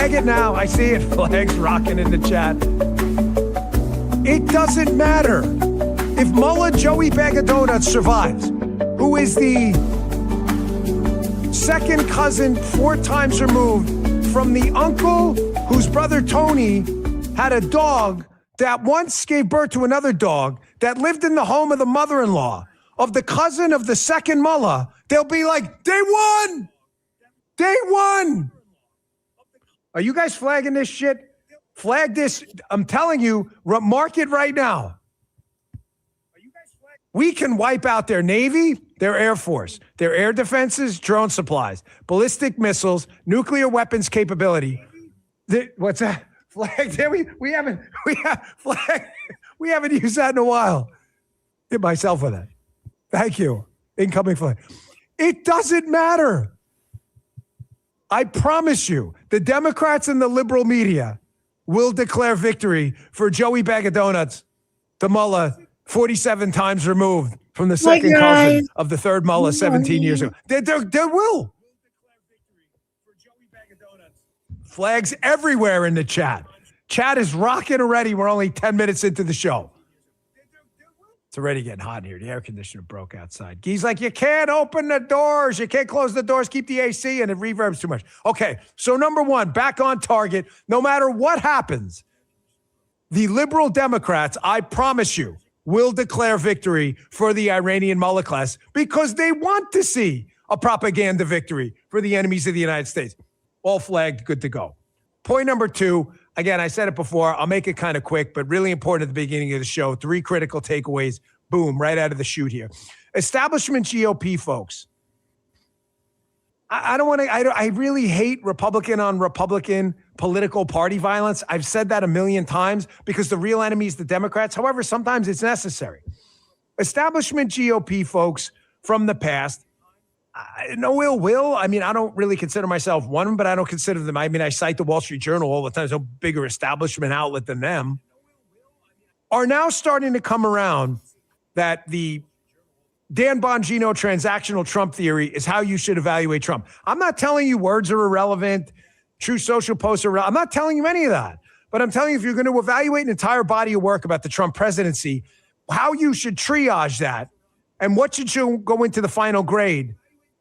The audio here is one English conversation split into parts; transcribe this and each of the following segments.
Flag it now. I see it. Flags rocking in the chat. It doesn't matter. If Mullah Joey Bag of Donuts survives, who is the second cousin 4 times removed from the uncle whose brother Tony had a dog that once gave birth to another dog that lived in the home of the mother-in-law of the cousin of the second Mullah, they'll be like, they won! They won! Are you guys flagging this shit? Flag this. I'm telling you, mark it right now. We can wipe out their Navy, their Air Force, their air defenses, drone supplies, ballistic missiles, nuclear weapons capability. What's that? Flag there? We haven't used that in a while. Hit myself with that. Thank you. Incoming flag. It doesn't matter. I promise you, the Democrats and the liberal media will declare victory for Joey Bag of Donuts, the Mullah, 47 times removed from the second cousin of the third Mullah 17 years ago. They will. Flags everywhere in the chat. Chat is rocking already. We're only 10 minutes into the show. It's already getting hot in here. The air conditioner broke outside. Guy's like, you can't open the doors. You can't close the doors. Keep the AC, and it reverbs too much. Okay, so number one, back on target. No matter what happens, the liberal Democrats, I promise you, will declare victory for the Iranian Mullah class because they want to see a propaganda victory for the enemies of the United States. All flagged, good to go. Point number 2, again, I said it before. I'll make it kind of quick, but really important at the beginning of the show. 3 critical takeaways. Boom, right out of the chute here. Establishment GOP folks. I don't want to, I really hate Republican on Republican political party violence. I've said that a million times because the real enemy is the Democrats. However, sometimes it's necessary. Establishment GOP folks from the past, no ill will. I mean, I don't really consider myself one, but I don't consider them. I mean, I cite the Wall Street Journal all the time. There's no bigger establishment outlet than them. Are now starting to come around that the Dan Bongino transactional Trump theory is how you should evaluate Trump. I'm not telling you words are irrelevant, true social posts are irrelevant. I'm not telling you any of that. But I'm telling you, if you're going to evaluate an entire body of work about the Trump presidency, how you should triage that and what should go into the final grade.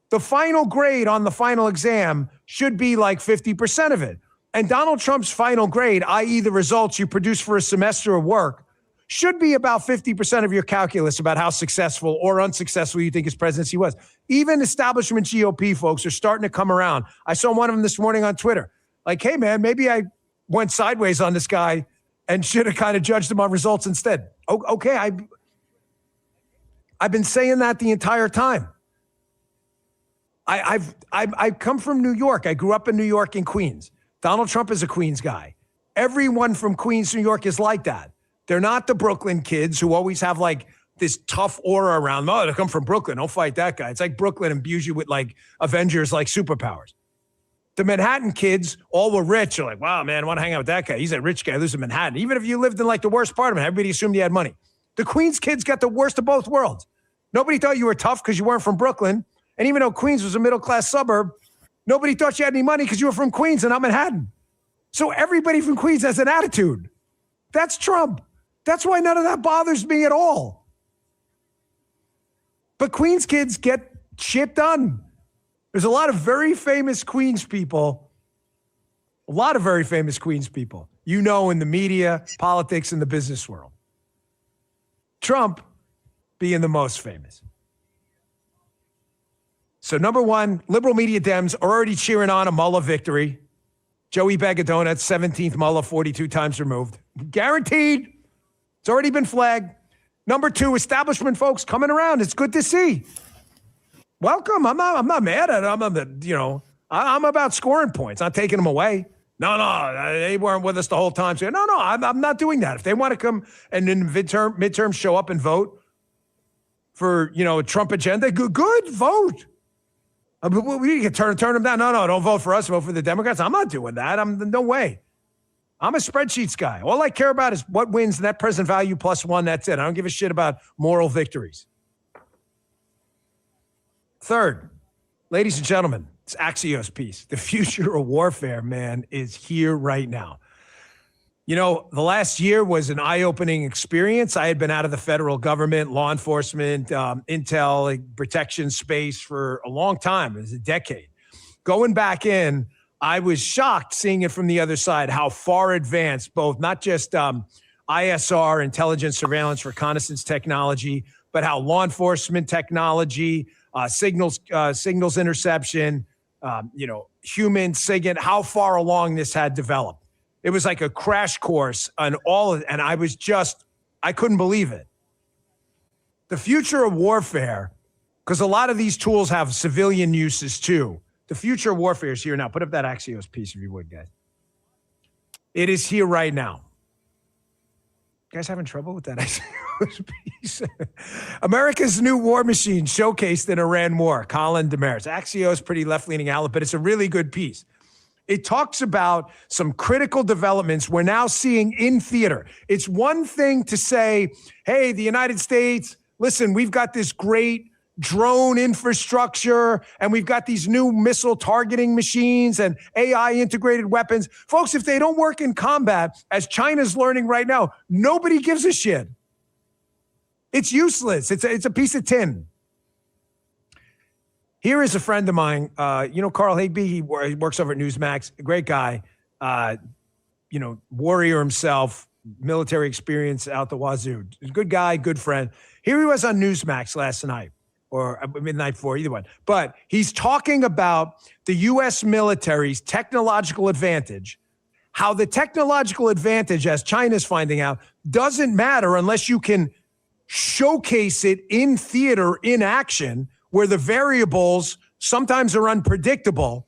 The final grade on the final exam should be like 50% of it. And Donald Trump's final grade, i.e. the results you produce for a semester of work, should be about 50% of your calculus about how successful or unsuccessful you think his presidency was. Even establishment GOP folks are starting to come around. I saw one of them this morning on Twitter. Like, hey, man, maybe I went sideways on this guy and should have kind of judged him on results instead. Okay, I've been saying that the entire time. I've come from New York. I grew up in New York in Queens. Donald Trump is a Queens guy. Everyone from Queens, New York is like that. They're not the Brooklyn kids who always have like this tough aura around them. Oh, they come from Brooklyn. Don't fight that guy. It's like Brooklyn imbues you with like Avengers, like superpowers. The Manhattan kids all were rich. You're like, wow, man, I want to hang out with that guy. He's a rich guy. Lives in Manhattan. Even if you lived in like the worst part of it, everybody assumed you had money. The Queens kids got the worst of both worlds. Nobody thought you were tough because you weren't from Brooklyn. And even though Queens was a middle-class suburb, nobody thought you had any money because you were from Queens and not Manhattan. So everybody from Queens has an attitude. That's Trump. That's why none of that bothers me at all. But Queens kids get shit done. There's a lot of very famous Queens people, you know, in the media, politics, and the business world. Trump being the most famous. So number one, liberal media Dems are already cheering on a Mullah victory. Joey Bag of Donuts, 17th Mullah, 42 times removed. Guaranteed. It's already been flagged. Number two, establishment folks coming around. It's good to see. Welcome. I'm not mad at it. I'm about scoring points, not taking them away. No, they weren't with us the whole time. So, no, I'm not doing that. If they want to come and in midterm show up and vote for, a Trump agenda, good, vote. We can turn them down. No, don't vote for us. Vote for the Democrats. I'm not doing that. No way. I'm a spreadsheets guy. All I care about is what wins net present value +1. That's it. I don't give a shit about moral victories. Third, ladies and gentlemen, It's Axios piece. The future of warfare, man, is here right now. You know, the last year was an eye-opening experience. I had been out of the federal government, law enforcement, intel, protection space for a long time. It was a decade. Going back in, I was shocked seeing it from the other side, how far advanced both, not just ISR, intelligence, surveillance, reconnaissance technology, but how law enforcement technology, signals interception, human SIGINT, how far along this had developed. It was like a crash course on all of it, and I couldn't believe it. The future of warfare, because a lot of these tools have civilian uses too. The future of warfare is here now. Put up that Axios piece if you would, guys. It is here right now. You guys having trouble with that Axios piece? America's new war machine showcased in Iran war. Colin Damaris. Axios, pretty left-leaning outlet, but it's a really good piece. It talks about some critical developments we're now seeing in theater. It's one thing to say, hey, the United States, listen, we've got this great drone infrastructure, and we've got these new missile targeting machines and AI integrated weapons. Folks, if they don't work in combat, as China's learning right now, nobody gives a shit. It's useless. It's a piece of tin. Here is a friend of mine, Carl Higby. He works over at Newsmax, a great guy, warrior himself, military experience out the wazoo. Good guy, good friend. Here he was on Newsmax last night, or midnight before, either one. But he's talking about the U.S. military's technological advantage, how the technological advantage, as China's finding out, doesn't matter unless you can showcase it in theater, in action, where the variables sometimes are unpredictable,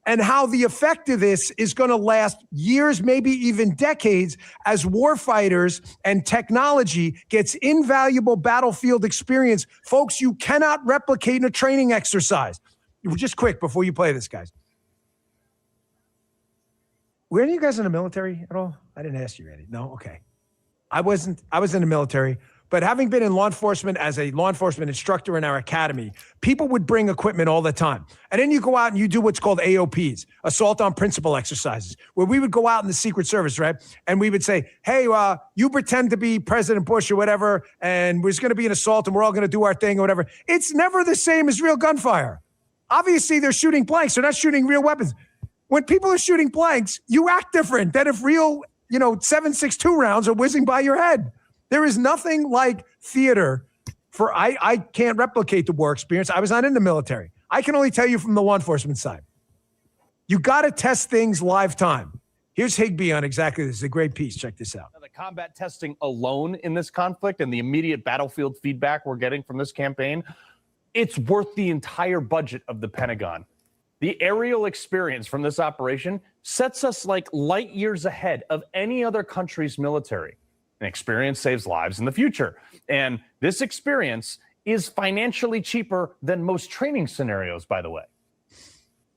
and how the effect of this is going to last years, maybe even decades, as warfighters and technology gets invaluable battlefield experience. Folks, you cannot replicate in a training exercise. Just quick, before you play this, guys. Were any of you guys in the military at all? I didn't ask you, Eddie. No? Okay. I was in the military. But having been in law enforcement as a law enforcement instructor in our academy, people would bring equipment all the time. And then you go out and you do what's called AOPs, assault on principle exercises, where we would go out in the Secret Service, right? And we would say, hey, you pretend to be President Bush or whatever, and there's going to be an assault and we're all going to do our thing or whatever. It's never the same as real gunfire. Obviously, they're shooting blanks. They're not shooting real weapons. When people are shooting blanks, you act different than if real, 7.62 rounds are whizzing by your head. There is nothing like theater for, I can't replicate the war experience. I was not in the military. I can only tell you from the law enforcement side. You got to test things live time. Here's Higby on exactly this. It's a great piece. Check this out. Now, the combat testing alone in this conflict and the immediate battlefield feedback we're getting from this campaign, it's worth the entire budget of the Pentagon. The aerial experience from this operation sets us like light years ahead of any other country's military. An experience saves lives in the future. And this experience is financially cheaper than most training scenarios, by the way.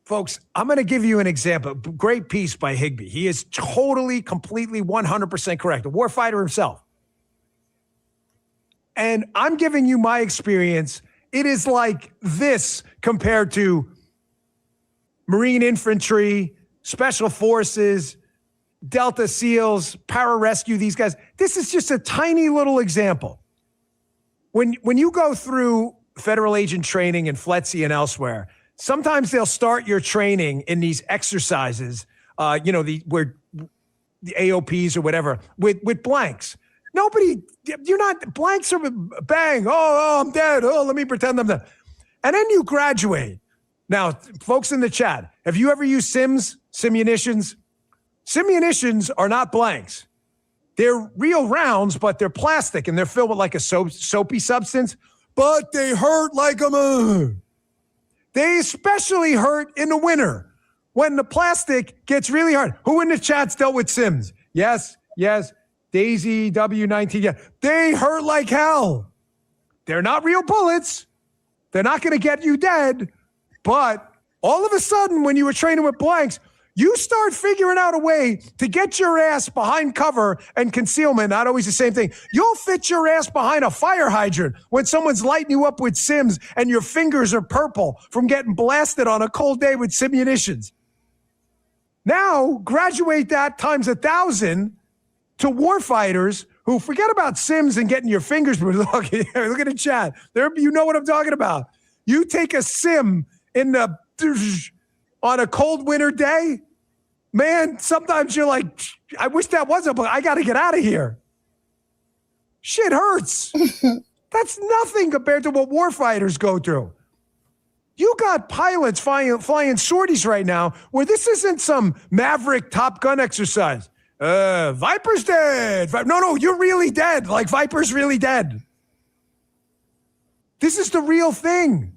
Folks, I'm going to give you an example. Great piece by Higby. He is totally, completely, 100% correct. A warfighter himself. And I'm giving you my experience. It is like this compared to Marine infantry, special forces, Delta SEALs, pararescue, these guys. This is just a tiny little example. When you go through federal agent training in FLETC and elsewhere, sometimes they'll start your training in these exercises, where the AOPs or whatever, with blanks. Blanks are bang, oh, I'm dead, oh, let me pretend I'm dead. And then you graduate. Now, folks in the chat, have you ever used simunitions? Simunitions are not blanks. They're real rounds, but they're plastic, and they're filled with like a soapy substance, but they hurt like a... They especially hurt in the winter when the plastic gets really hard. Who in the chat's dealt with Sims? Yes. Daisy, W19, yeah. They hurt like hell. They're not real bullets. They're not going to get you dead, but all of a sudden, when you were training with blanks, You start figuring out a way to get your ass behind cover and concealment, not always the same thing. You'll fit your ass behind a fire hydrant when someone's lighting you up with Sims and your fingers are purple from getting blasted on a cold day with simunitions. Now, graduate that times 1,000 to warfighters who forget about Sims and getting your fingers. Look at the chat. There, you know what I'm talking about. You take a Sim in the on a cold winter day, man, sometimes you're like, I wish that wasn't, but I got to get out of here. Shit hurts. That's nothing compared to what warfighters go through. You got pilots flying sorties right now where this isn't some Maverick Top Gun exercise. Viper's dead. No, you're really dead. Like Viper's really dead. This is the real thing.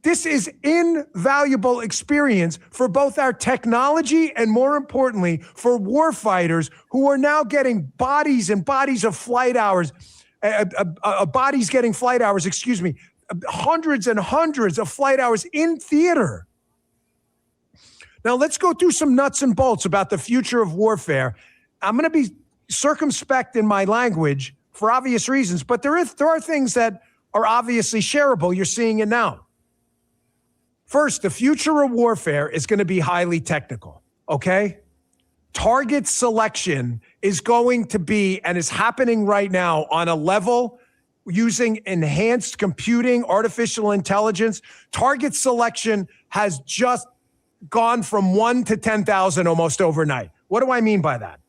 This is invaluable experience for both our technology and, more importantly, for warfighters who are now getting bodies and bodies of flight hours, bodies getting flight hours, hundreds and hundreds of flight hours in theater. Now, let's go through some nuts and bolts about the future of warfare. I'm going to be circumspect in my language for obvious reasons, but there are things that are obviously shareable. You're seeing it now. First, the future of warfare is going to be highly technical, okay? Target selection is going to be, and is happening right now, on a level using enhanced computing, artificial intelligence. Target selection has just gone from 1 to 10,000 almost overnight. What do I mean by that?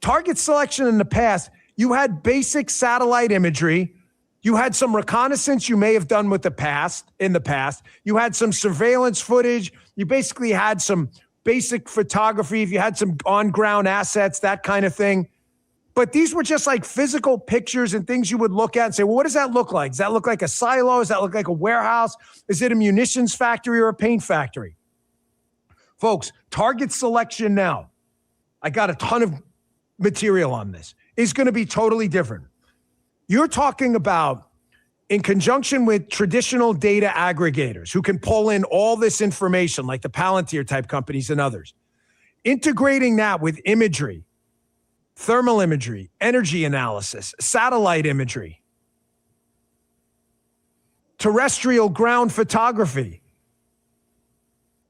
Target selection in the past, you had basic satellite imagery. You had some reconnaissance you may have done in the past. You had some surveillance footage. You basically had some basic photography. If you had some on-ground assets, that kind of thing. But these were just like physical pictures and things you would look at and say, well, what does that look like? Does that look like a silo? Does that look like a warehouse? Is it a munitions factory or a paint factory? Folks, target selection now, I got a ton of material on this, is going to be totally different. You're talking about, in conjunction with traditional data aggregators who can pull in all this information, like the Palantir type companies and others, integrating that with imagery, thermal imagery, energy analysis, satellite imagery, terrestrial ground photography,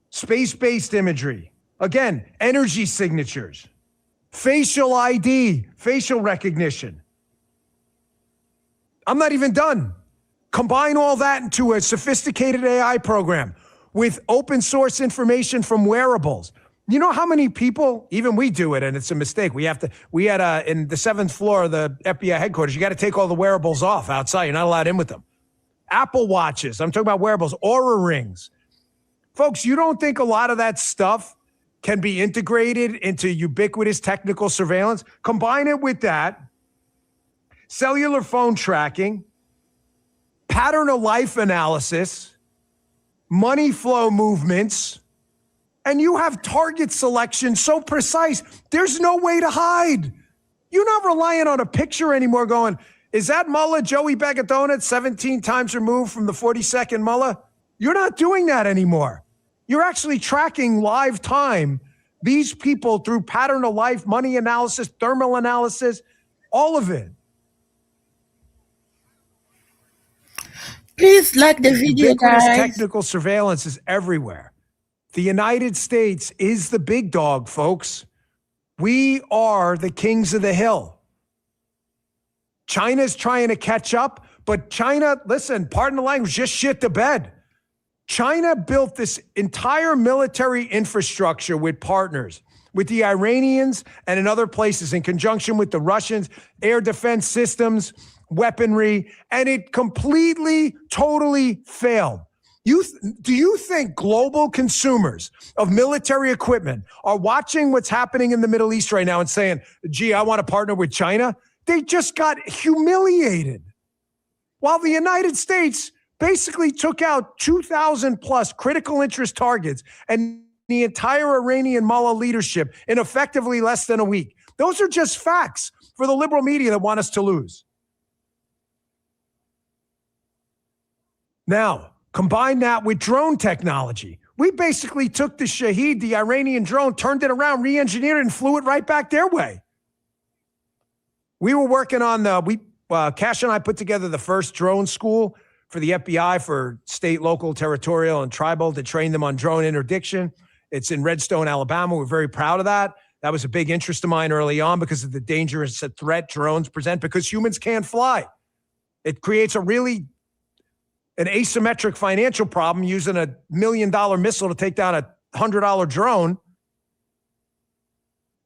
space-based imagery, again, energy signatures, facial ID, facial recognition. I'm not even done. Combine all that into a sophisticated AI program with open source information from wearables. You know how many people, even we do it, and it's a mistake. We had in the 7th floor of the FBI headquarters, you got to take all the wearables off outside. You're not allowed in with them. Apple Watches, I'm talking about wearables, Aura Rings. Folks, you don't think a lot of that stuff can be integrated into ubiquitous technical surveillance? Combine it with that, cellular phone tracking, pattern of life analysis, money flow movements, and you have target selection so precise, there's no way to hide. You're not relying on a picture anymore going, is that mullah Joey Bag of Donuts 17 times removed from the 42nd mullah? You're not doing that anymore. You're actually tracking live time these people through pattern of life, money analysis, thermal analysis, all of it. Please like the video, Ubiquitous guys. technical surveillance is everywhere. The United States is the big dog, folks. We are the kings of the hill. China's trying to catch up, but China, listen, pardon the language, just shit the bed. China built this entire military infrastructure with partners, with the Iranians and in other places, in conjunction with the Russians, air defense systems, weaponry, and it completely, totally failed. Do you think global consumers of military equipment are watching what's happening in the Middle East right now and saying, gee, I want to partner with China? They just got humiliated. While the United States basically took out 2,000 plus critical interest targets and the entire Iranian mullah leadership in effectively less than a week. Those are just facts for the liberal media that want us to lose. Now, combine that with drone technology, We basically took the Shahed, the Iranian drone, turned it around, re-engineered it, and flew it right back their way. We were working on Cash and I put together the first drone school for the FBI for state, local, territorial, and tribal to train them on drone interdiction. It's in Redstone, Alabama. We're very proud of that. That was a big interest of mine early on because of the dangerous threat drones present because humans can't fly. It creates an asymmetric financial problem using $1 million missile to take down a $100 drone.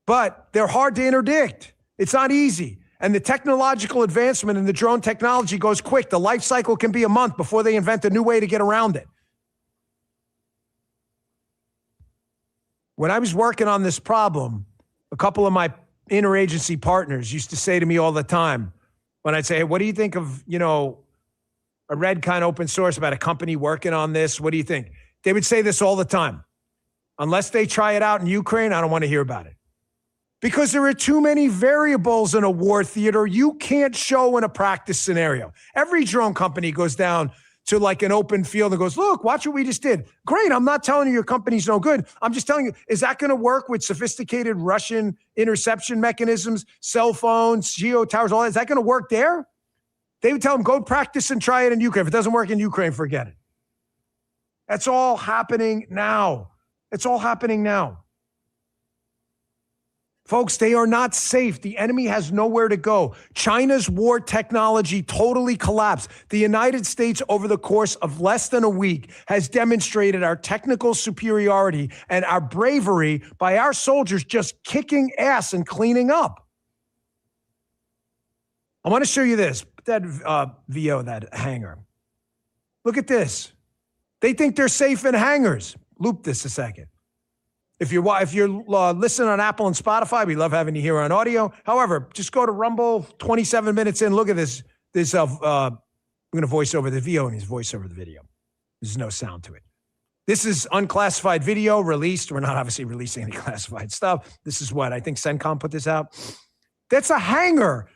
But they're hard to interdict. It's not easy. And the technological advancement in the drone technology goes quick. The life cycle can be a month before they invent a new way to get around it. When I was working on this problem, a couple of my interagency partners used to say to me all the time, when I'd say, hey, what do you think of, a red kind of open source about a company working on this? What do you think? They would say this all the time. Unless they try it out in Ukraine, I don't want to hear about it. Because there are too many variables in a war theater you can't show in a practice scenario. Every drone company goes down to like an open field and goes, look, watch what we just did. Great. I'm not telling you your company's no good. I'm just telling you, is that going to work with sophisticated Russian interception mechanisms, cell phones, geo towers, all that? Is that going to work there? They would tell them, go practice and try it in Ukraine. If it doesn't work in Ukraine, forget it. That's all happening now. It's all happening now. Folks, they are not safe. The enemy has nowhere to go. China's war technology totally collapsed. The United States, over the course of less than a week, has demonstrated our technical superiority and our bravery by our soldiers just kicking ass and cleaning up. I want to show you this. Put that VO, that hangar. Look at this. They think they're safe in hangars. Loop this a second. If you're listening on Apple and Spotify, we love having you here on audio. However, just go to Rumble, 27 minutes in. Look at this. I'm going to voice over the VO and his voice over the video. There's no sound to it. This is unclassified video released. We're not obviously releasing any classified stuff. This is what I think CENTCOM put this out. That's a hangar.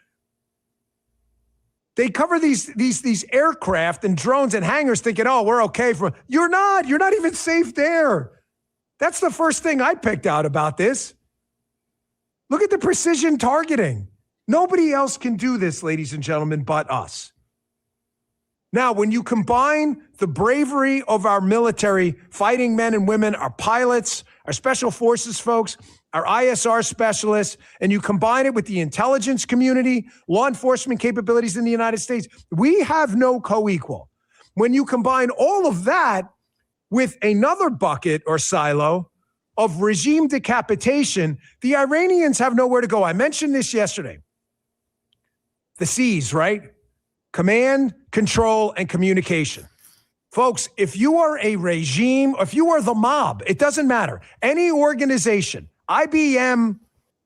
They cover these aircraft and drones and hangars thinking, oh, we're okay. You're not even safe there. That's the first thing I picked out about this. Look at the precision targeting. Nobody else can do this, ladies and gentlemen, but us. Now, when you combine the bravery of our military fighting men and women, our pilots, our special forces folks, our ISR specialists, and you combine it with the intelligence community, law enforcement capabilities in the United States, we have no co-equal. When you combine all of that with another bucket or silo of regime decapitation, the Iranians have nowhere to go. I mentioned this yesterday. The C's, right? Command, control, and communication. Folks, if you are a regime, if you are the mob, it doesn't matter. Any organization, IBM,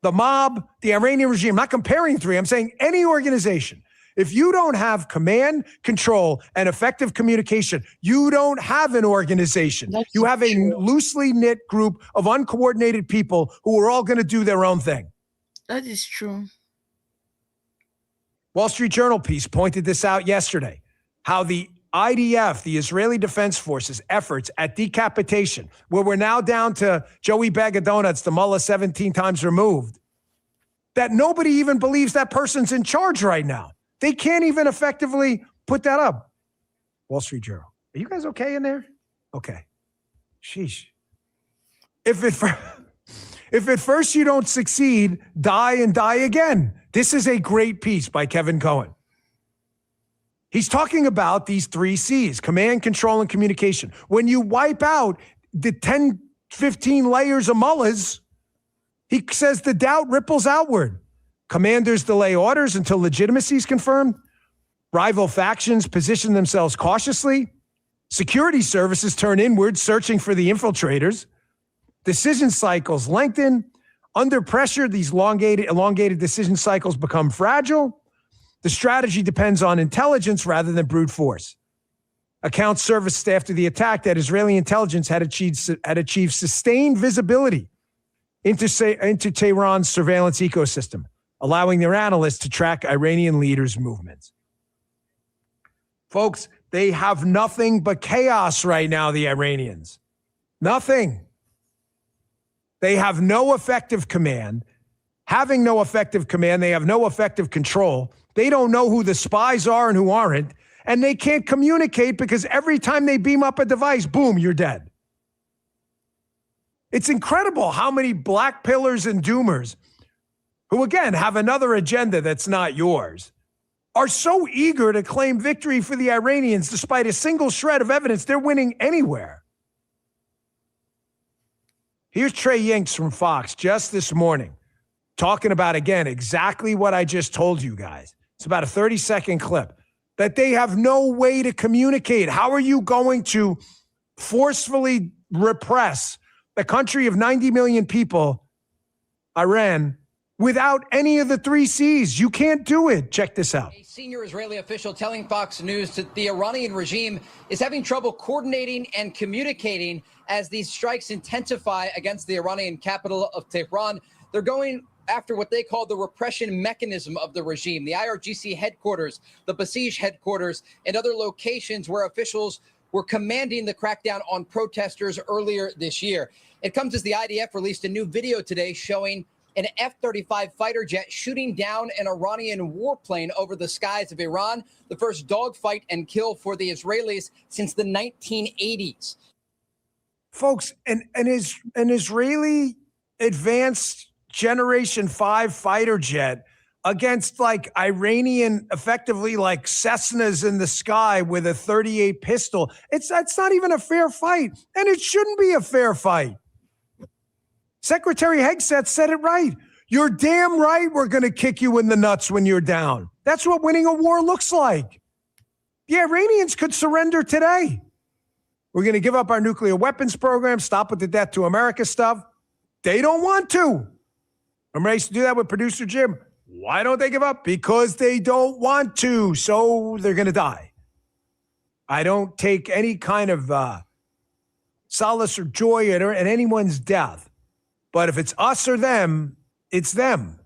the mob, the Iranian regime, I'm not comparing three, I'm saying any organization. If you don't have command, control, and effective communication, you don't have an organization. You have a loosely knit group of uncoordinated people who are all going to do their own thing. That is true. Wall Street Journal piece pointed this out yesterday, how the IDF, the Israeli Defense Forces efforts at decapitation, where we're now down to Joey Bag of Donuts, the mullah 17 times removed, that nobody even believes that person's in charge right now. They can't even effectively put that up. Wall Street Journal. Are you guys okay in there? Okay. Sheesh. If at first you don't succeed, die and die again. This is a great piece by Kevin Cohen. He's talking about these three C's, command, control, and communication. When you wipe out the 10, 15 layers of mullahs, he says the doubt ripples outward. Commanders delay orders until legitimacy is confirmed. Rival factions position themselves cautiously. Security services turn inward, searching for the infiltrators. Decision cycles lengthen. Under pressure, these elongated decision cycles become fragile. The strategy depends on intelligence rather than brute force. Accounts surfaced after the attack that Israeli intelligence had achieved sustained visibility into Tehran's surveillance ecosystem, allowing their analysts to track Iranian leaders' movements. Folks, they have nothing but chaos right now, the Iranians. Nothing. They have no effective command. Having no effective command, they have no effective control. They don't know who the spies are and who aren't. And they can't communicate because every time they beam up a device, boom, you're dead. It's incredible how many black pillars and doomers, who again have another agenda that's not yours, are so eager to claim victory for the Iranians despite a single shred of evidence they're winning anywhere. Here's Trey Yingst from Fox just this morning talking about, again, exactly what I just told you guys. It's about a 30-second clip that they have no way to communicate. How are you going to forcefully repress the country of 90 million people, Iran, without any of the 3 C's? You can't do it. Check this out. A senior Israeli official telling Fox News that the Iranian regime is having trouble coordinating and communicating as these strikes intensify against the Iranian capital of Tehran. They're going after what they call the repression mechanism of the regime, the IRGC headquarters, the Basij headquarters, and other locations where officials were commanding the crackdown on protesters earlier this year. It comes as the IDF released a new video today showing an F-35 fighter jet shooting down an Iranian warplane over the skies of Iran, the first dogfight and kill for the Israelis since the 1980s. Folks, an Israeli advanced Generation 5 fighter jet against like Iranian, effectively like Cessnas in the sky with a 38 pistol. That's not even a fair fight, and it shouldn't be a fair fight. Secretary Hegseth said it right. You're damn right we're going to kick you in the nuts when you're down. That's what winning a war looks like. The Iranians could surrender today. We're going to give up our nuclear weapons program, stop with the death to America stuff. They don't want to. Remember I used to do that with producer Jim. Why don't they give up? Because they don't want to, so they're going to die. I don't take any kind of solace or joy in anyone's death. But if it's us or them, it's them.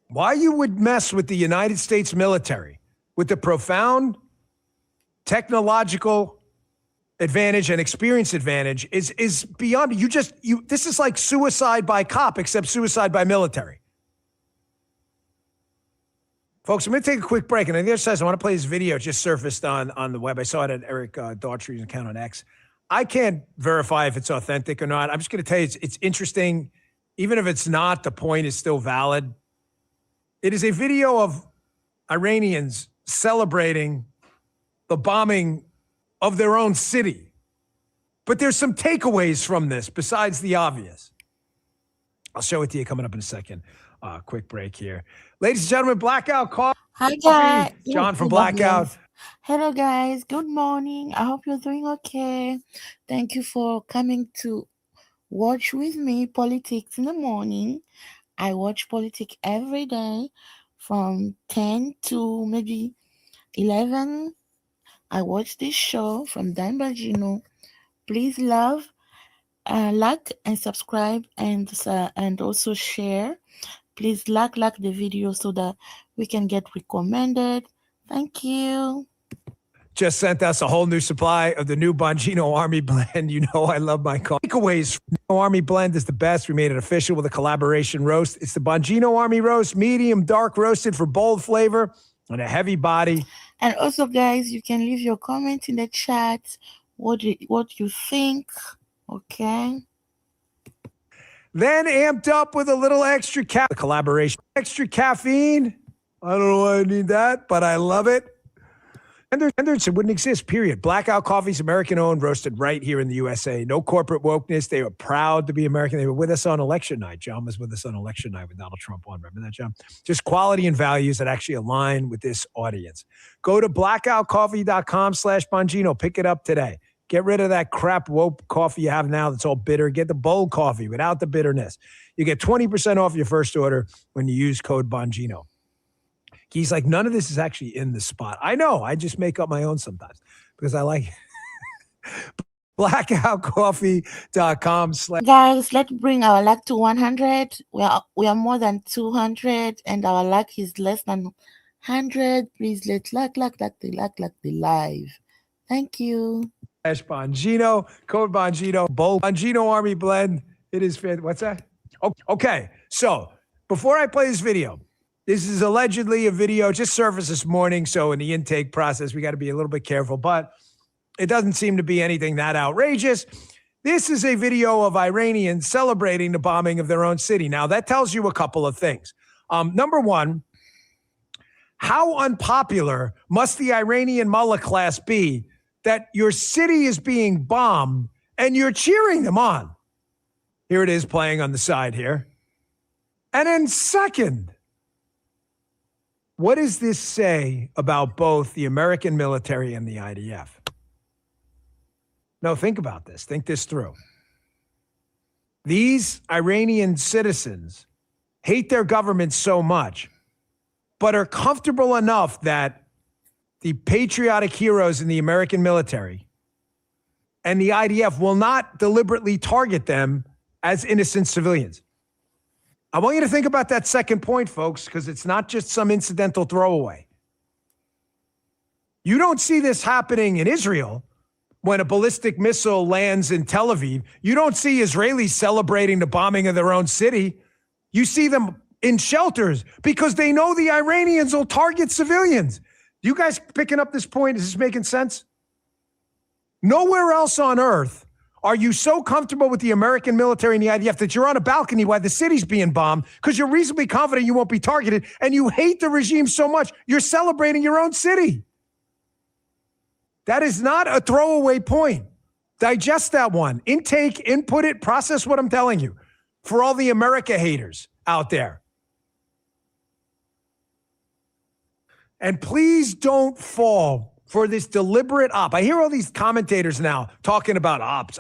Why you would mess with the United States military, with the profound technological advantage and experience advantage is beyond you. This is like suicide by cop, except suicide by military. Folks, I'm going to take a quick break. And on the other side, I want to play this video. It just surfaced on the web. I saw it at Eric Daughtry's account on X. I can't verify if it's authentic or not. I'm just going to tell you it's interesting. Even if it's not, the point is still valid. It is a video of Iranians celebrating the bombing of their own city. But there's some takeaways from this besides the obvious. I'll show it to you coming up in a second. Quick break here. Ladies and gentlemen, Blackout Coffee. Hi guys. John from Blackout. Hello guys. Good morning. I hope you're doing okay. Thank you for coming to watch with me Politics in the Morning. I watch politics every day from 10 to maybe 11. I watch this show from Bongino. Please love, like and subscribe and also share. Please like the video so that we can get recommended. Thank you. Just sent us a whole new supply of the new Bongino Army Blend. You know I love my coffee. Takeaways from the Army Blend is the best. We made it official with a collaboration roast. It's the Bongino Army Roast, medium dark roasted for bold flavor and a heavy body. And also, guys, you can leave your comment in the chat. What you think? Okay. Then amped up with a little extra collaboration. Extra caffeine. I don't know why I need that, but I love it. Standards it wouldn't exist, period. Blackout Coffee's American-owned, roasted right here in the USA. No corporate wokeness. They were proud to be American. They were with us on election night. John was with us on election night when Donald Trump won. Remember that, John? Just quality and values that actually align with this audience. Go to blackoutcoffee.com/Bongino. Pick it up today. Get rid of that crap woke coffee you have now that's all bitter. Get the bold coffee without the bitterness. You get 20% off your first order when you use code Bongino. He's like, none of this is actually in the spot. I know. I just make up my own sometimes because I like it. Blackoutcoffee.com. Guys, let's bring our like to 100. We are more than 200 and our like is less than 100. Please let's like the live. Thank you. Bongino, code Bongino, Bongino Army Blend. It is fit. What's that? Okay. So before I play this video, this is allegedly a video just surfaced this morning. So in the intake process, we got to be a little bit careful, but it doesn't seem to be anything that outrageous. This is a video of Iranians celebrating the bombing of their own city. Now, that tells you a couple of things. Number one, how unpopular must the Iranian mullah class be that your city is being bombed and you're cheering them on? Here it is playing on the side here. And then second, what does this say about both the American military and the IDF? No, think about this. Think this through. These Iranian citizens hate their government so much, but are comfortable enough that the patriotic heroes in the American military and the IDF will not deliberately target them as innocent civilians. I want you to think about that second point, folks, because it's not just some incidental throwaway. You don't see this happening in Israel when a ballistic missile lands in Tel Aviv. You don't see Israelis celebrating the bombing of their own city. You see them in shelters because they know the Iranians will target civilians. You guys picking up this point? Is this making sense? Nowhere else on earth are you so comfortable with the American military and the IDF that you're on a balcony while the city's being bombed because you're reasonably confident you won't be targeted and you hate the regime so much you're celebrating your own city. That is not a throwaway point. Digest that one. Intake, input it, process what I'm telling you for all the America haters out there. And please don't fall for this deliberate op. I hear all these commentators now talking about ops.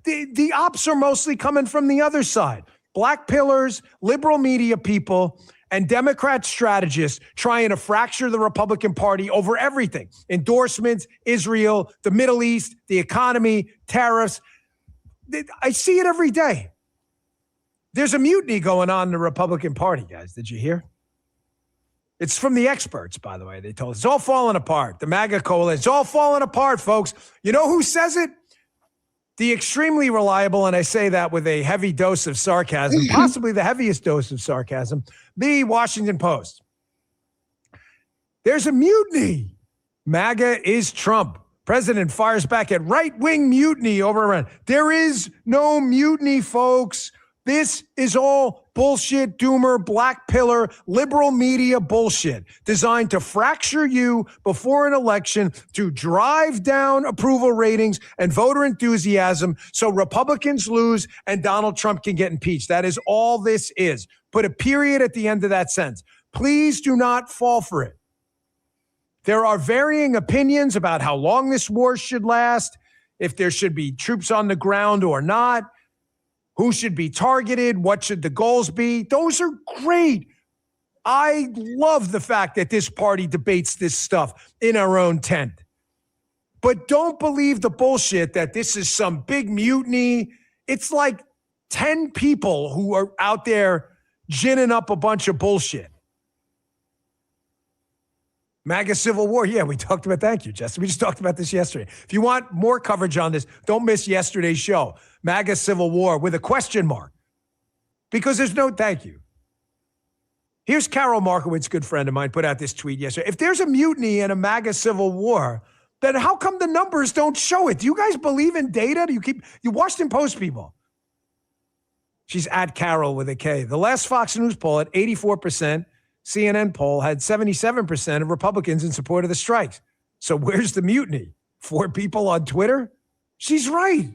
The ops are mostly coming from the other side. Black pillars, liberal media people, and Democrat strategists trying to fracture the Republican Party over everything. Endorsements, Israel, the Middle East, the economy, tariffs. I see it every day. There's a mutiny going on in the Republican Party, guys. Did you hear? It's from the experts, by the way. They told us it's all falling apart. The MAGA coalition, it's all falling apart, folks. You know who says it? The extremely reliable, and I say that with a heavy dose of sarcasm, possibly the heaviest dose of sarcasm, the Washington Post. There's a mutiny. MAGA is Trump. President fires back at right-wing mutiny over Iran. There is no mutiny, folks. This is all bullshit, doomer, black pillar, liberal media bullshit designed to fracture you before an election, to drive down approval ratings and voter enthusiasm so Republicans lose and Donald Trump can get impeached. That is all this is. Put a period at the end of that sentence. Please do not fall for it. There are varying opinions about how long this war should last, if there should be troops on the ground or not. Who should be targeted? What should the goals be? Those are great. I love the fact that this party debates this stuff in our own tent. But don't believe the bullshit that this is some big mutiny. It's like 10 people who are out there ginning up a bunch of bullshit. MAGA Civil War. Yeah, we talked about, thank you, Justin. We just talked about this yesterday. If you want more coverage on this, don't miss yesterday's show. MAGA Civil War with a question mark. Because there's no, thank you. Here's Carol Markowitz, good friend of mine, put out this tweet yesterday. If there's a mutiny and a MAGA Civil War, then how come the numbers don't show it? Do you guys believe in data? You Washington Post people? She's at Carol with a K. The last Fox News poll at 84%. CNN poll had 77% of Republicans in support of the strikes. So where's the mutiny? 4 people on Twitter? She's right.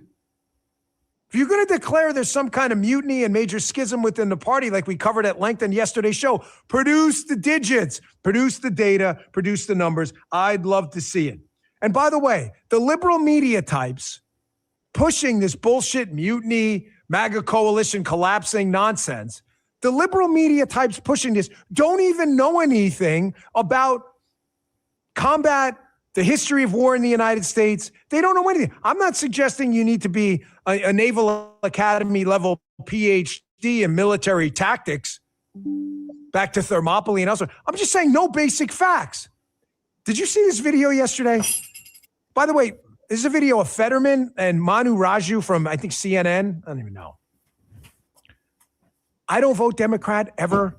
If you're going to declare there's some kind of mutiny and major schism within the party, like we covered at length in yesterday's show, produce the digits, produce the data, produce the numbers. I'd love to see it. And by the way, the liberal media types pushing this bullshit mutiny, MAGA coalition collapsing nonsense, the liberal media types pushing this don't even know anything about combat, the history of war in the United States. They don't know anything. I'm not suggesting you need to be a Naval Academy level PhD in military tactics, back to Thermopylae and elsewhere. I'm just saying no basic facts. Did you see this video yesterday? By the way, this is a video of Fetterman and Manu Raju from, I think, CNN. I don't even know. I don't vote Democrat ever.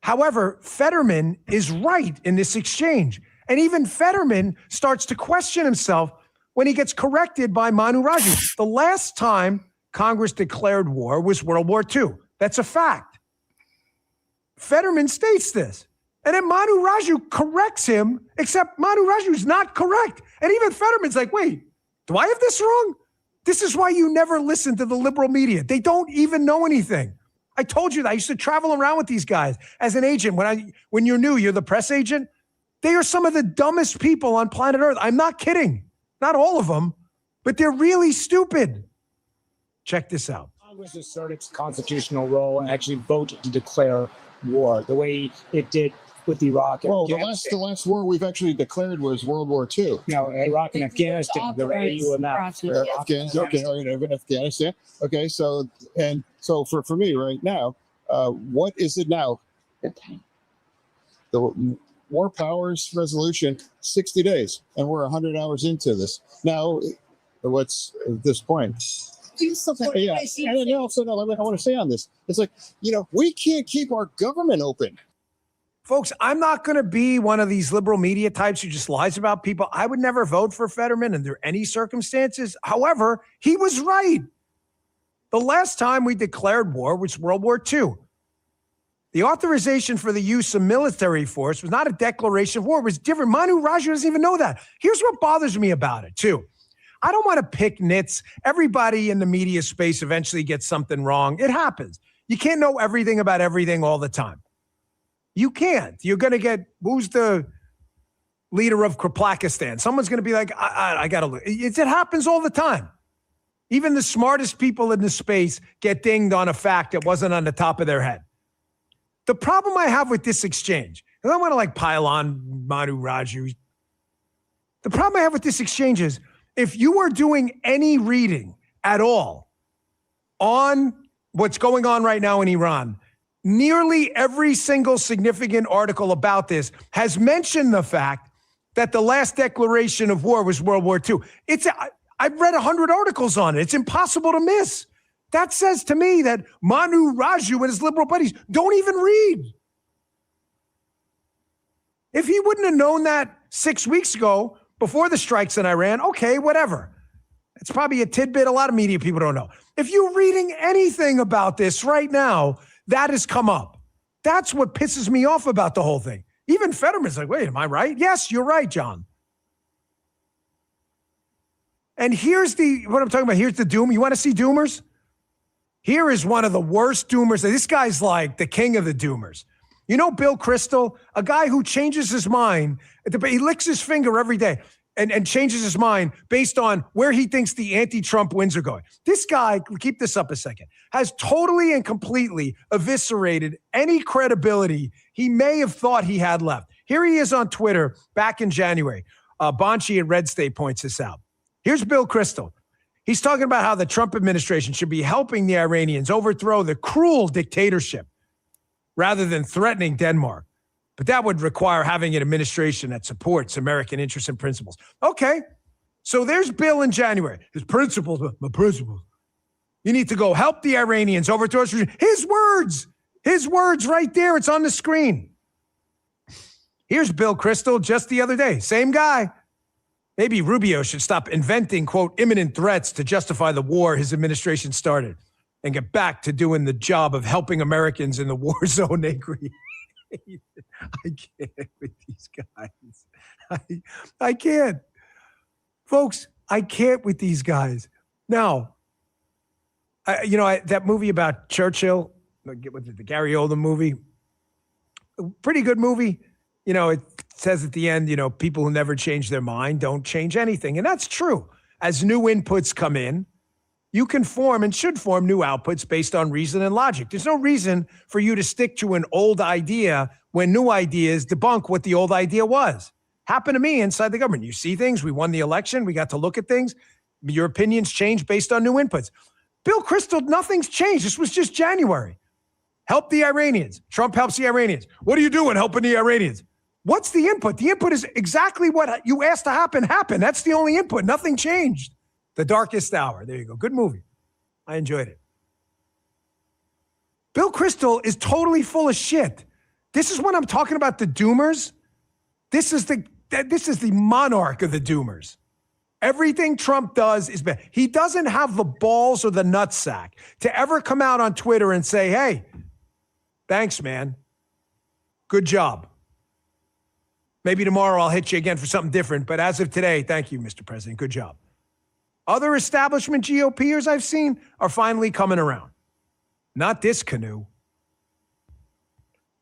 However, Fetterman is right in this exchange. And even Fetterman starts to question himself when he gets corrected by Manu Raju. The last time Congress declared war was World War II. That's a fact. Fetterman states this. And then Manu Raju corrects him, except Manu Raju is not correct. And even Fetterman's like, wait, do I have this wrong? This is why you never listen to the liberal media. They don't even know anything. I told you that. I used to travel around with these guys as an agent. When you're new, you're the press agent. They are some of the dumbest people on planet Earth. I'm not kidding. Not all of them, but they're really stupid. Check this out. Congress assert its constitutional role and actually vote to declare war the way it did with Iraq. And the last war we've actually declared was World War II. No, Iraq and Afghanistan. The AU and Afghanistan. Okay, so for me right now, what is it now? The War Powers Resolution, 60 days, and we're 100 hours into this. Now, what's at this point? Yeah, and also, I want to say on this, it's like, we can't keep our government open. Folks, I'm not going to be one of these liberal media types who just lies about people. I would never vote for Fetterman under any circumstances. However, he was right. The last time we declared war was World War II. The authorization for the use of military force was not a declaration of war. It was different. Manu Raju doesn't even know that. Here's what bothers me about it, too. I don't want to pick nits. Everybody in the media space eventually gets something wrong. It happens. You can't know everything about everything all the time. You can't. You're going to get, who's the leader of Kraplakistan? Someone's going to be like, I got to look. It happens all the time. Even the smartest people in the space get dinged on a fact that wasn't on the top of their head. The problem I have with this exchange, and I don't want to pile on Manu Raju. The problem I have with this exchange is if you are doing any reading at all on what's going on right now in Iran, nearly every single significant article about this has mentioned the fact that the last declaration of war was World War II. I've read 100 articles on it. It's impossible to miss. That says to me that Manu Raju and his liberal buddies don't even read. If he wouldn't have known that 6 weeks ago, before the strikes in Iran, okay, whatever. It's probably a tidbit a lot of media people don't know. If you're reading anything about this right now, that has come up. That's what pisses me off about the whole thing. Even Fetterman's like, wait, am I right? Yes, you're right, John. And here's what I'm talking about. Here's the doom. You want to see doomers? Here is one of the worst doomers. This guy's like the king of the doomers. You know Bill Kristol, a guy who changes his mind. He licks his finger every day and changes his mind based on where he thinks the anti-Trump wins are going. This guy, keep this up a second, has totally and completely eviscerated any credibility he may have thought he had left. Here he is on Twitter back in January. Bonchi at Red State points this out. Here's Bill Kristol. He's talking about how the Trump administration should be helping the Iranians overthrow the cruel dictatorship rather than threatening Denmark. But that would require having an administration that supports American interests and principles. Okay, so there's Bill in January. His principles, my principles. You need to go help the Iranians overthrow us. His words right there. It's on the screen. Here's Bill Kristol just the other day. Same guy. Maybe Rubio should stop inventing, quote, imminent threats to justify the war his administration started and get back to doing the job of helping Americans in the war zone they created. I can't with these guys. I can't. Folks, I can't with these guys. Now, that movie about Churchill, the Gary Oldman movie, pretty good movie. It says at the end, people who never change their mind don't change anything. And that's true. As new inputs come in, you can form and should form new outputs based on reason and logic. There's no reason for you to stick to an old idea when new ideas debunk what the old idea was. Happened to me inside the government. You see things. We won the election. We got to look at things. Your opinions change based on new inputs. Bill Kristol, nothing's changed. This was just January. Help the Iranians. Trump helps the Iranians. What are you doing helping the Iranians? What's the input? The input is exactly what you asked to happen, happened. That's the only input. Nothing changed. The Darkest Hour. There you go. Good movie. I enjoyed it. Bill Kristol is totally full of shit. This is when I'm talking about the doomers. This is the monarch of the doomers. Everything Trump does is bad. He doesn't have the balls or the nutsack to ever come out on Twitter and say, hey, thanks, man. Good job. Maybe tomorrow I'll hit you again for something different. But as of today, thank you, Mr. President. Good job. Other establishment GOPers I've seen are finally coming around. Not this canoe.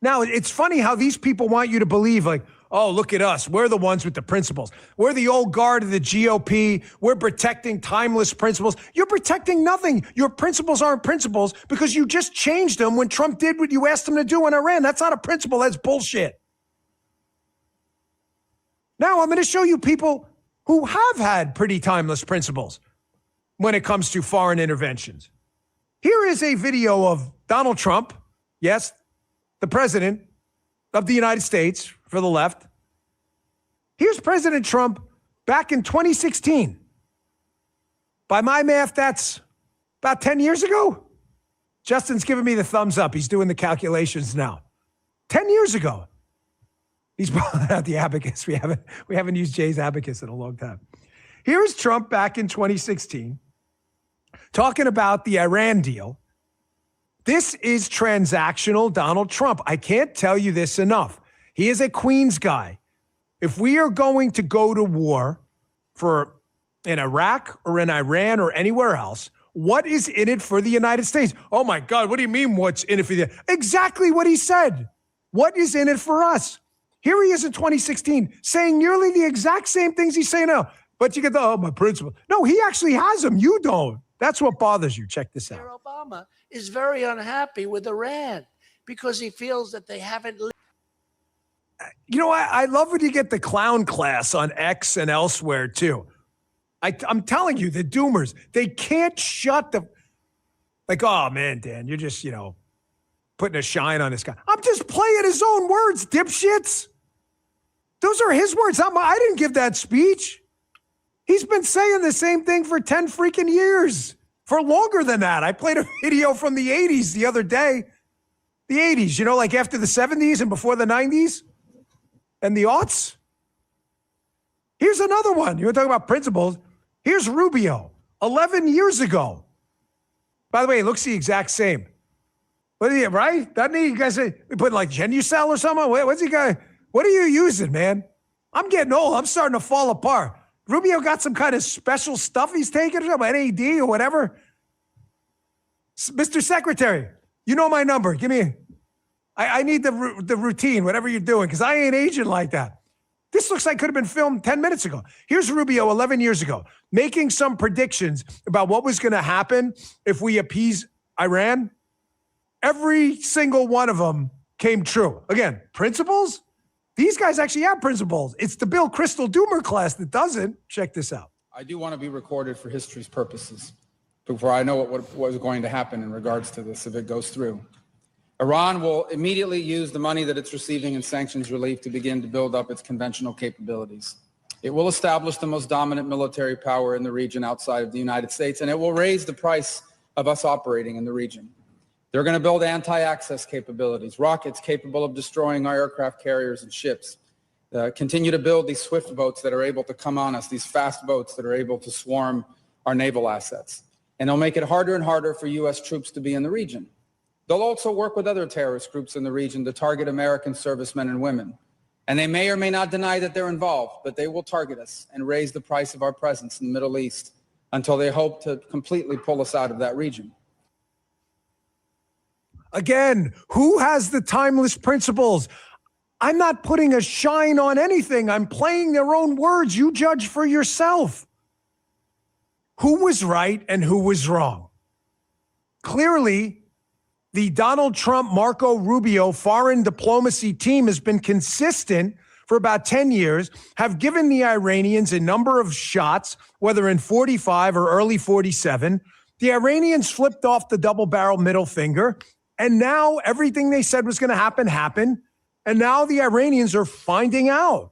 Now, it's funny how these people want you to believe, like, oh, look at us. We're the ones with the principles. We're the old guard of the GOP. We're protecting timeless principles. You're protecting nothing. Your principles aren't principles because you just changed them when Trump did what you asked him to do in Iran. That's not a principle. That's bullshit. Now I'm going to show you people who have had pretty timeless principles when it comes to foreign interventions. Here is a video of Donald Trump, yes, the president of the United States for the left. Here's President Trump back in 2016. By my math, that's about 10 years ago. Justin's giving me the thumbs up. He's doing the calculations now. 10 years ago. He's pulling out the abacus. We haven't used Jay's abacus in a long time. Here's Trump back in 2016 talking about the Iran deal. This is transactional Donald Trump. I can't tell you this enough. He is a Queens guy. If we are going to go to war in Iraq or in Iran or anywhere else, what is in it for the United States? Oh my God, what do you mean what's in it for you? Exactly what he said. What is in it for us? Here he is in 2016 saying nearly the exact same things he's saying now. But you get my principle. No, he actually has them. You don't. That's what bothers you. Check this out. Obama is very unhappy with Iran because he feels that they haven't. You know, I love when you get the clown class on X and elsewhere too. I'm telling you, the doomers, they can't shut the, like, oh man, Dan, you're just, putting a shine on this guy. I'm just playing his own words, dipshits. Those are his words. I didn't give that speech. He's been saying the same thing for 10 freaking years, for longer than that. I played a video from the 80s the other day. The 80s, like after the 70s and before the 90s and the aughts. Here's another one. You want to talk about principles? Here's Rubio, 11 years ago. By the way, it looks the exact same. What are you, right? Doesn't he? You guys put like Genucell or something? What's he got? What are you using, man? I'm getting old. I'm starting to fall apart. Rubio got some kind of special stuff he's taking, or something, NAD or whatever. Mr. Secretary, you know my number. Give me, I need the routine, whatever you're doing, because I ain't aging like that. This looks like could have been filmed 10 minutes ago. Here's Rubio 11 years ago, making some predictions about what was going to happen if we appease Iran. Every single one of them came true. Again, principles? These guys actually have principles. It's the Bill Kristol Doomer class that doesn't. Check this out. I do want to be recorded for history's purposes before I know what is going to happen in regards to this if it goes through. Iran will immediately use the money that it's receiving in sanctions relief to begin to build up its conventional capabilities. It will establish the most dominant military power in the region outside of the United States, and it will raise the price of us operating in the region. They're going to build anti-access capabilities, rockets capable of destroying our aircraft carriers and ships, continue to build these swift boats that are able to come on us, these fast boats that are able to swarm our naval assets. And they'll make it harder and harder for U.S. troops to be in the region. They'll also work with other terrorist groups in the region to target American servicemen and women. And they may or may not deny that they're involved, but they will target us and raise the price of our presence in the Middle East until they hope to completely pull us out of that region. Again, who has the timeless principles? I'm not putting a shine on anything. I'm playing their own words. You judge for yourself. Who was right and who was wrong? Clearly, the Donald Trump, Marco Rubio foreign diplomacy team has been consistent for about 10 years, have given the Iranians a number of shots, whether in 45 or early 47. The Iranians flipped off the double-barrel middle finger. And now everything they said was going to happen happened. And now the Iranians are finding out.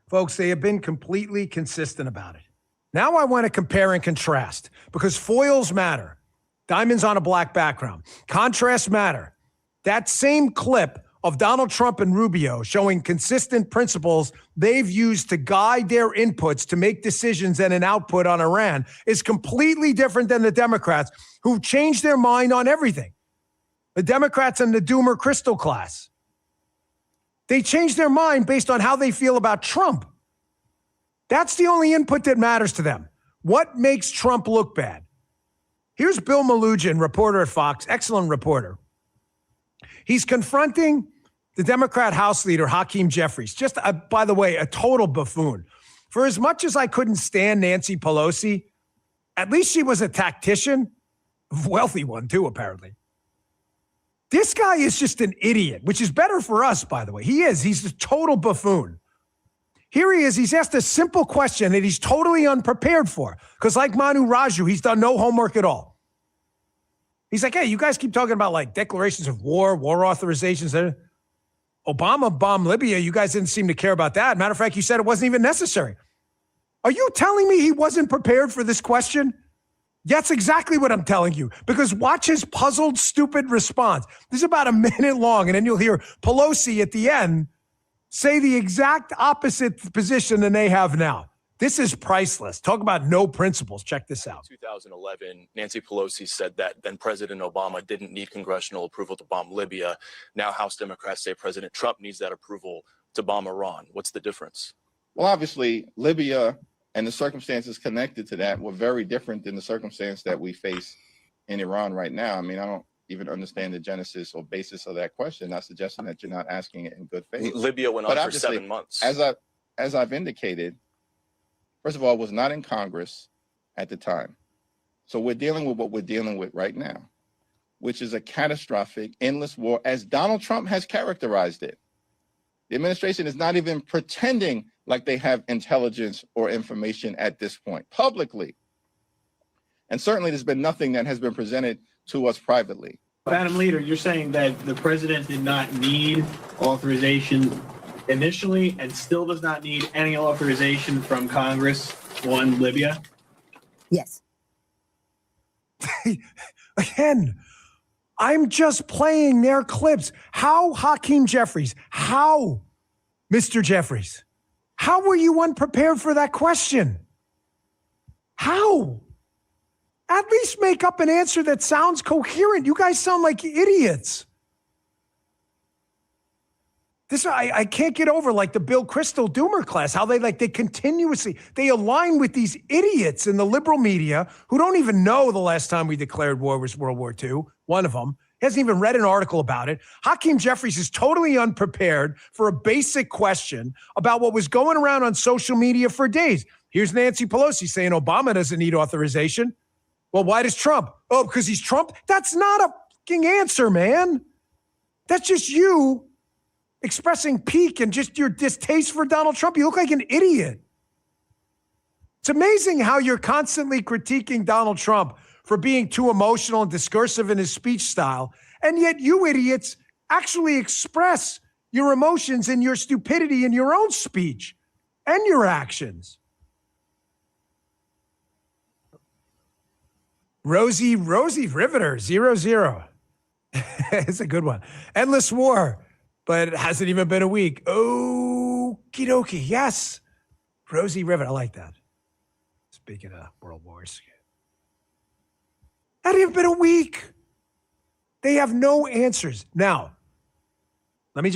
Folks, they have been completely consistent about it. Now I want to compare and contrast because foils matter. Diamonds on a black background. Contrasts matter. That same clip of Donald Trump and Rubio showing consistent principles they've used to guide their inputs to make decisions and an output on Iran is completely different than the Democrats who've changed their mind on everything. The Democrats in the Doomer Crystal class. They changed their mind based on how they feel about Trump. That's the only input that matters to them. What makes Trump look bad? Here's Bill Malugin, reporter at Fox, excellent reporter. He's confronting the Democrat House leader, Hakeem Jeffries. Just, by the way, a total buffoon. For as much as I couldn't stand Nancy Pelosi, at least she was a tactician, a wealthy one too, apparently. This guy is just an idiot, which is better for us, by the way. He is. He's a total buffoon. Here he is. He's asked a simple question that he's totally unprepared for. Because like Manu Raju, he's done no homework at all. He's like, hey, you guys keep talking about like declarations of war authorizations. Obama bombed Libya. You guys didn't seem to care about that. Matter of fact, you said it wasn't even necessary. Are you telling me he wasn't prepared for this question? That's exactly what I'm telling you. Because watch his puzzled, stupid response. This is about a minute long, and then you'll hear Pelosi at the end say the exact opposite position than they have now. This is priceless. Talk about no principles. Check this out. 2011, Nancy Pelosi said that then President Obama didn't need congressional approval to bomb Libya. Now House Democrats say President Trump needs that approval to bomb Iran. What's the difference? Well, obviously, Libya and the circumstances connected to that were very different than the circumstance that we face in Iran right now. I mean, I don't even understand the genesis or basis of that question. Not suggesting that you're not asking it in good faith. Libya went on for 7 months. As I've indicated, first of all, it was not in Congress at the time. So we're dealing with what we're dealing with right now, which is a catastrophic, endless war, as Donald Trump has characterized it. The administration is not even pretending like they have intelligence or information at this point, publicly. And certainly there's been nothing that has been presented to us privately. Madam Leader, you're saying that the president did not need authorization initially and still does not need any authorization from Congress on Libya? Yes. Again, I'm just playing their clips. How, Hakeem Jeffries? How, Mr. Jeffries? How were you unprepared for that question? How? At least make up an answer that sounds coherent. You guys sound like idiots. This I can't get over, like the Bill Kristol Doomer class, how they continuously, they align with these idiots in the liberal media who don't even know the last time we declared war was World War II. One of them hasn't even read an article about it. Hakeem Jeffries is totally unprepared for a basic question about what was going around on social media for days. Here's Nancy Pelosi saying Obama doesn't need authorization. Well, why does Trump? Oh, because he's Trump? That's not a fucking answer, man. That's just you expressing pique and just your distaste for Donald Trump. You look like an idiot. It's amazing how you're constantly critiquing Donald Trump for being too emotional and discursive in his speech style, and yet you idiots actually express your emotions and your stupidity in your own speech and your actions. Rosie Riveter, 0-0. It's a good one. Endless war, but it hasn't even been a week. Okie dokie. Yes. Rosie Riveter. I like that. Speaking of world wars. Hadn't even been a week. They have no answers. Now, let me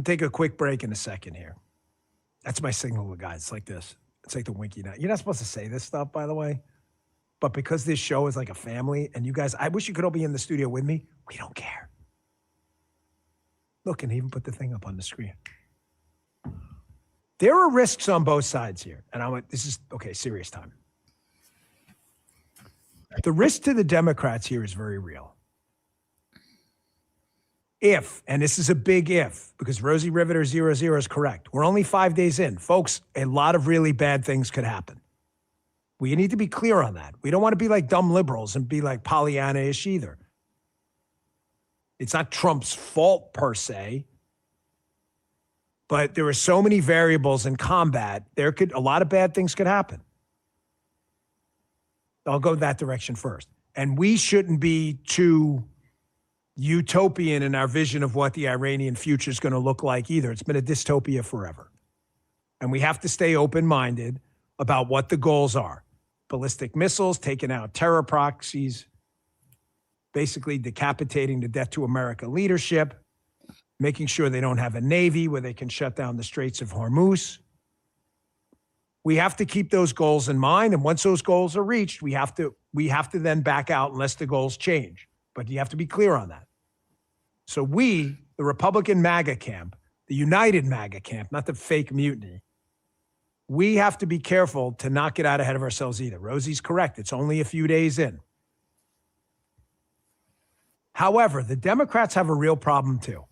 take a quick break in a second here. That's my signal, guys. It's like this. It's like the winky night. You're not supposed to say this stuff, by the way. But because this show is like a family, and you guys, I wish you could all be in the studio with me. We don't care. Look, and even put the thing up on the screen. There are risks on both sides here. And this is, okay, serious time. The risk to the Democrats here is very real. If, and this is a big if, because Rosie Riveter 0-0 is correct. We're only 5 days in. Folks, a lot of really bad things could happen. We need to be clear on that. We don't want to be like dumb liberals and be like Pollyanna-ish either. It's not Trump's fault per se, but there are so many variables in combat. A lot of bad things could happen. I'll go that direction first. And we shouldn't be too utopian in our vision of what the Iranian future is going to look like either. It's been a dystopia forever. And we have to stay open-minded about what the goals are. Ballistic missiles, taking out terror proxies, basically decapitating the death to America leadership, making sure they don't have a navy where they can shut down the Straits of Hormuz. We have to keep those goals in mind. And once those goals are reached, we have to then back out unless the goals change. But you have to be clear on that. So we, the Republican MAGA camp, the united MAGA camp, not the fake mutiny, we have to be careful to not get out ahead of ourselves either. Rosie's correct. It's only a few days in. However, the Democrats have a real problem too.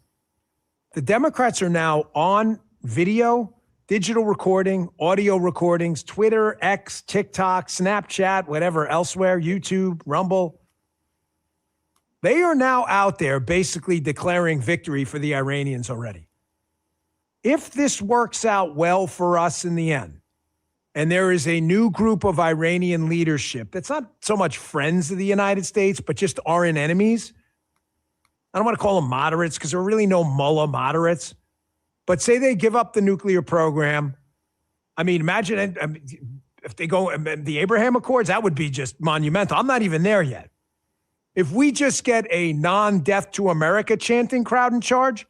The Democrats are now on video, digital recording, audio recordings, Twitter, X, TikTok, Snapchat, whatever, elsewhere, YouTube, Rumble. They are now out there basically declaring victory for the Iranians already. If this works out well for us in the end, and there is a new group of Iranian leadership that's not so much friends of the United States, but just aren't enemies. I don't want to call them moderates because there are really no mullah moderates. But say they give up the nuclear program. I mean, imagine if they go the Abraham Accords, that would be just monumental. I'm not even there yet. If we just get a non-death to America chanting crowd in charge,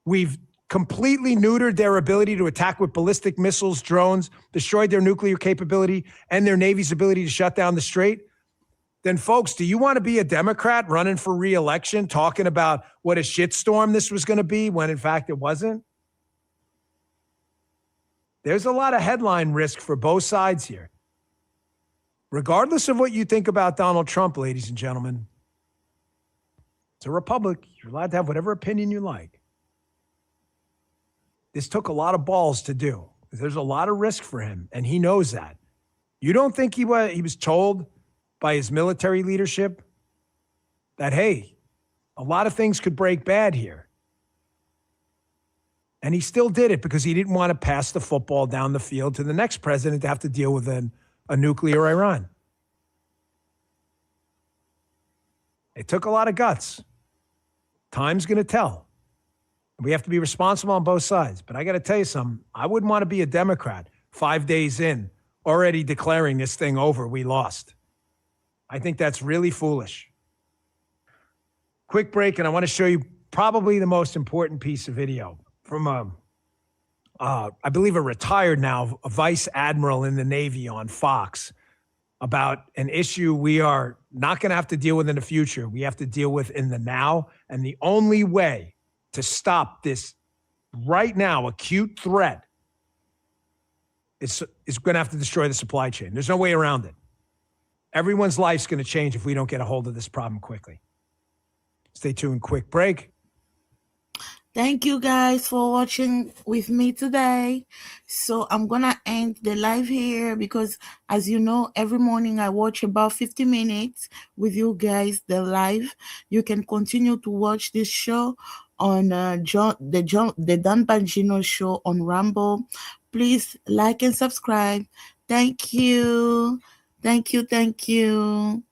we've completely neutered their ability to attack with ballistic missiles, drones, destroyed their nuclear capability and their Navy's ability to shut down the Strait. Then, folks, do you want to be a Democrat running for re-election, talking about what a shitstorm this was going to be when, in fact, it wasn't? There's a lot of headline risk for both sides here. Regardless of what you think about Donald Trump, ladies and gentlemen, it's a republic. You're allowed to have whatever opinion you like. This took a lot of balls to do. There's a lot of risk for him, and he knows that. You don't think he was told by his military leadership that, hey, a lot of things could break bad here. And he still did it because he didn't want to pass the football down the field to the next president to have to deal with a nuclear Iran. It took a lot of guts. Time's going to tell. We have to be responsible on both sides. But I got to tell you something. I wouldn't want to be a Democrat 5 days in, already declaring this thing over. We lost. I think that's really foolish. Quick break, and I want to show you probably the most important piece of video from, I believe, a retired now, a vice admiral in the Navy on Fox about an issue we are not going to have to deal with in the future. We have to deal with in the now. And the only way to stop this right now acute threat is going to have to destroy the supply chain. There's no way around it. Everyone's life's going to change if we don't get a hold of this problem quickly. Stay tuned. Quick break. Thank you guys for watching with me today. So I'm going to end the live here because, as you know, every morning I watch about 50 minutes with you guys, the live. You can continue to watch this show on the Dan Bongino show on Rumble. Please like and subscribe. Thank you. Thank you. Thank you.